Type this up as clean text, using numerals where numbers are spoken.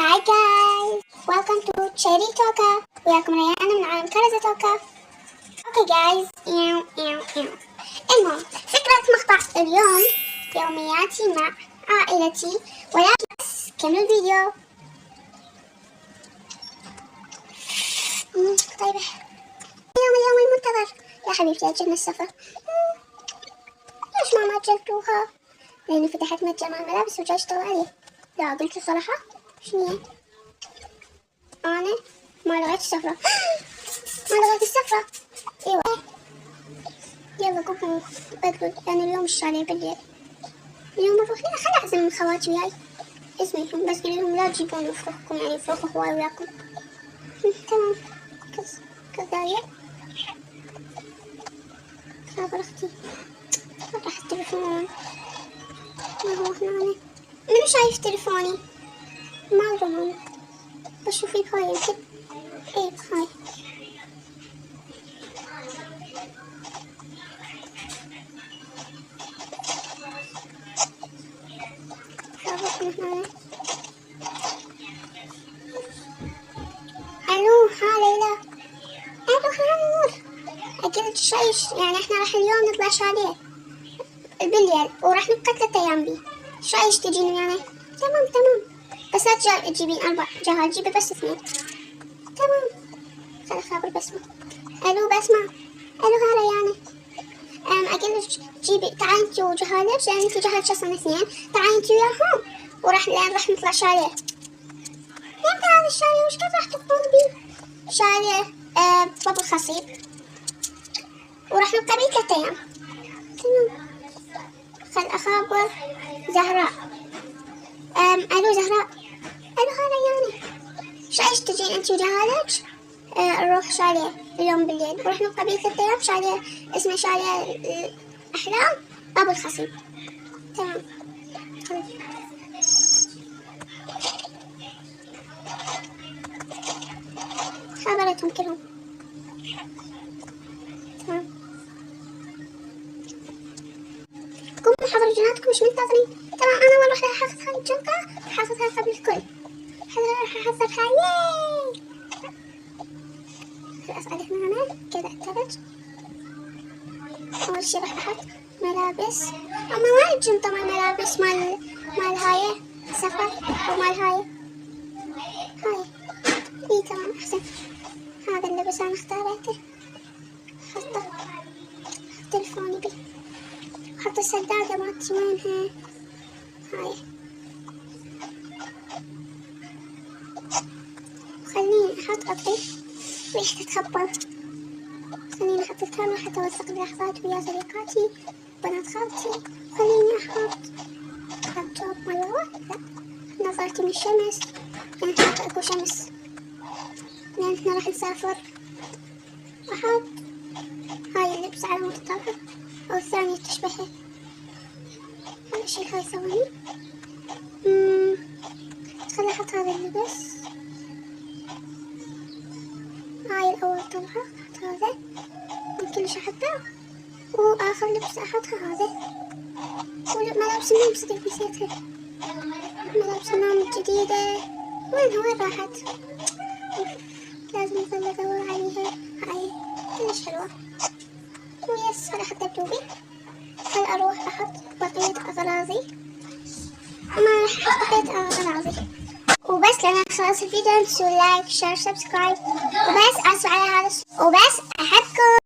Hi guys! Welcome to Cherry Toka. وياكم ريانا من عالم كرزة توكا. Okay guys. المهم فكرة مقطع اليوم يومياتي مع عائلتي، ولكن بس كملوا الفيديو. طيبة اليوم المنتظر يا حبيبتي، أجلنا السفر. ليش ما أجلتوها؟ لأني فتحت متجر مع الملابس وجاي أشتغل عليه. لا قلت الصراحة شنو أنا ما لغيت السفرة. ما لغيت السفرة. ايوه يلا قوموا بدلوا، لأن اليوم الشاليه بالليل. اليوم نروح لا خل أعزم من خواتي وياي اسميهم، بس قولي لهم لا تجيبون فروخكم، يعني فروخ هواي وياكم. تمام كذاية. خابر أختي فتح التلفون. ما هو هنا منو شايف تلفوني؟ ما أدري بشوف هاي يمكن. ايه هاي الو ها ليلى. الو ها نور. اكيد شايش، يعني احنا راح اليوم نطلع شاليه بالليل وراح نبقى 3 أيام بيه. شايش تجيني يعني؟ تمام بس لا تجيبين 4 جهات، جيبي بس 2. تمام خلي خابر بسمة. الو بسمة. الو ها ريانة. اقول جيبي تعالي انتي وجهالك، لان انتي جهالك اصلا 2، تعالي انتي وياهم وراح راح نطلع شاليه. امتى هذا الشاليه؟ وش كيف راح تقوم بيه؟ شاليه بابا الخصيب، وراح نبقى بيه 3 أيام. تمام خل اخابر زهراء. الو زهراء. الو ها ريانة. شايش تجين انتي وجهالك نروح شاليه اليوم بالليل وراح نبقى بيه 3 أيام. شاليه اسمه شاليه أحلام باب الخصيب. تمام خبرتهم كلهم. تمام قوموا حضروا جناتكم مش منتظرين. تمام أنا والله راح أخذ هاي الجنطة، حاخذها قبل الكل. راح أحضرها. ياي خلاص ألف معنا كذا الثلج. أول شي راح أحط ملابس، أما ما الجنطة مال ملابس مال هاي سفر ومال هاي. إيه تمام أحسن. هذا اللبس أنا اختاريته. حط تلفوني بيه، حط السدادة مالتي وينها؟ هاي. خليني أحط أطري ريحة تتخبل. خليني أحط الكاميرا حتى أوثق اللحظات ويا صديقاتي بنات خالتي. خليني أحط لابتوب مال لا نظارتي من الشمس، يعني حتى أكو شمس لأن احنا راح نسافر. أحط هاي اللبس على مود الطاقة أو الثانية تشبهه. أنا أشيل هاي ثواني. خلي أحط هذا اللبس. هاي الأول طبعا أحط هذا كلش أحبه، وآخر لبس أحطها هذا. وملابس النوم صدق نسيتها. ملابس النوم الجديدة وين راحت؟ لازم أظل أدور عليها. هاي كلش حلوة. ويس خل أحط دبدوبي. خل أروح أحط بقية أغراضي. ما راح أحط بقية أغراضي وبس. لأن خلاص الفيديو، تنسوا لايك شير سبسكرايب وبس. أسف على هذا وبس.